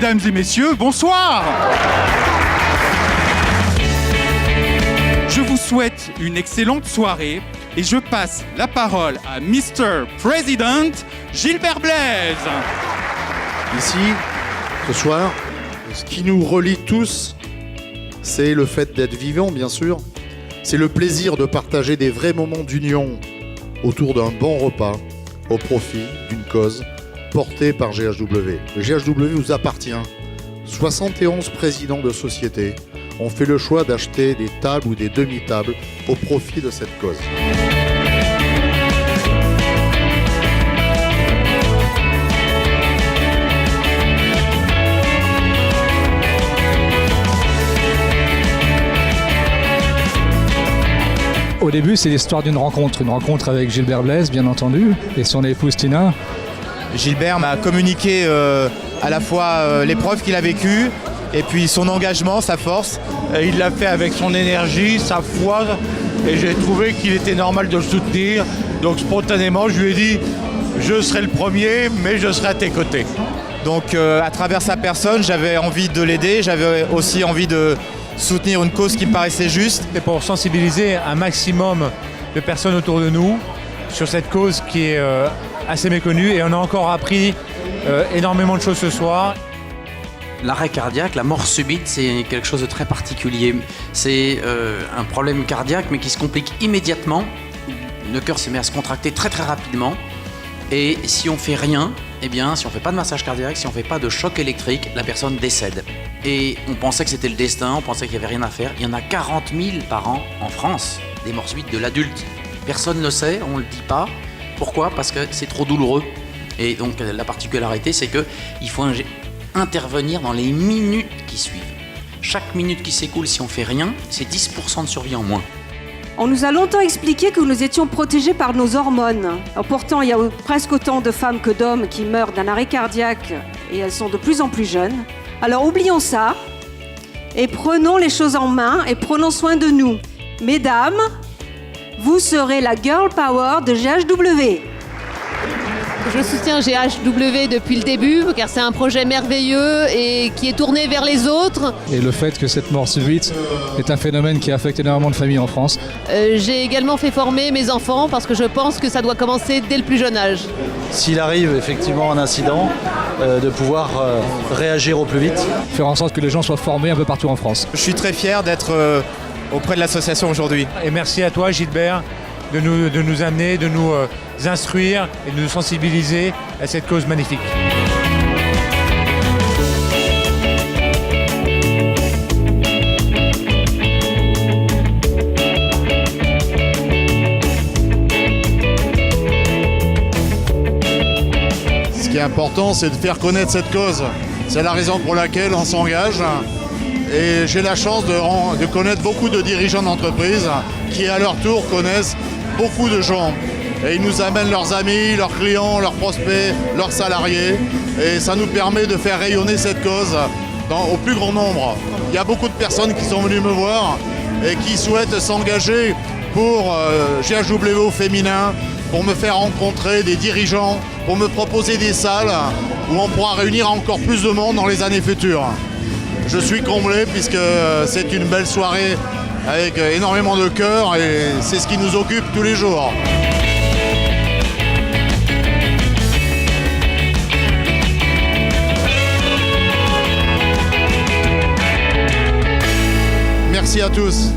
Mesdames et messieurs, bonsoir. Je vous souhaite une excellente soirée et je passe la parole à Mr. President Gilbert Blaise. Ici, ce soir, ce qui nous relie tous, c'est le fait d'être vivant, bien sûr. C'est le plaisir de partager des vrais moments d'union autour d'un bon repas au profit d'une cause portée par GHW. Le GHW vous appartient. 71 présidents de sociétés ont fait le choix d'acheter des tables ou des demi-tables au profit de cette cause. Au début, c'est l'histoire d'une rencontre. Une rencontre avec Gilbert Blaise, bien entendu, et son épouse Tina. Gilbert m'a communiqué à la fois l'épreuve qu'il a vécue et puis son engagement, sa force. Et il l'a fait avec son énergie, sa foi, et j'ai trouvé qu'il était normal de le soutenir. Donc spontanément, je lui ai dit, je serai le premier, mais je serai à tes côtés. Donc à travers sa personne, j'avais envie de l'aider, j'avais aussi envie de soutenir une cause qui me paraissait juste. C'est pour sensibiliser un maximum de personnes autour de nous sur cette cause qui est assez méconnue, et on a encore appris énormément de choses ce soir. L'arrêt cardiaque, la mort subite, c'est quelque chose de très particulier. C'est un problème cardiaque, mais qui se complique immédiatement. Le cœur se met à se contracter très très rapidement. Et si on fait rien, eh bien, si on fait pas de massage cardiaque, si on fait pas de choc électrique, la personne décède. Et on pensait que c'était le destin, on pensait qu'il n'y avait rien à faire. Il y en a 40 000 par an en France, des morts subites de l'adulte. Personne ne le sait, on ne le dit pas. Pourquoi ? Parce que c'est trop douloureux. Et donc la particularité, c'est qu'il faut intervenir dans les minutes qui suivent. Chaque minute qui s'écoule, si on fait rien, c'est 10% de survie en moins. On nous a longtemps expliqué que nous étions protégés par nos hormones. Alors pourtant, il y a presque autant de femmes que d'hommes qui meurent d'un arrêt cardiaque, et elles sont de plus en plus jeunes. Alors oublions ça et prenons les choses en main et prenons soin de nous. Mesdames, vous serez la girl power de GHW. Je soutiens GHW depuis le début, car c'est un projet merveilleux et qui est tourné vers les autres. Et le fait que cette mort subite est un phénomène qui affecte énormément de familles en France. J'ai également fait former mes enfants parce que je pense que ça doit commencer dès le plus jeune âge. S'il arrive effectivement un incident, de pouvoir réagir au plus vite. Faire en sorte que les gens soient formés un peu partout en France. Je suis très fier d'être auprès de l'association aujourd'hui. Et merci à toi, Gilbert, de nous amener, de nous instruire et de nous sensibiliser à cette cause magnifique. Ce qui est important, c'est de faire connaître cette cause. C'est la raison pour laquelle on s'engage. Et j'ai la chance de connaître beaucoup de dirigeants d'entreprise qui, à leur tour, connaissent beaucoup de gens. Et ils nous amènent leurs amis, leurs clients, leurs prospects, leurs salariés. Et ça nous permet de faire rayonner cette cause au plus grand nombre. Il y a beaucoup de personnes qui sont venues me voir et qui souhaitent s'engager pour GHW au féminin, pour me faire rencontrer des dirigeants, pour me proposer des salles où on pourra réunir encore plus de monde dans les années futures. Je suis comblé puisque c'est une belle soirée avec énormément de cœur et c'est ce qui nous occupe tous les jours. Merci à tous.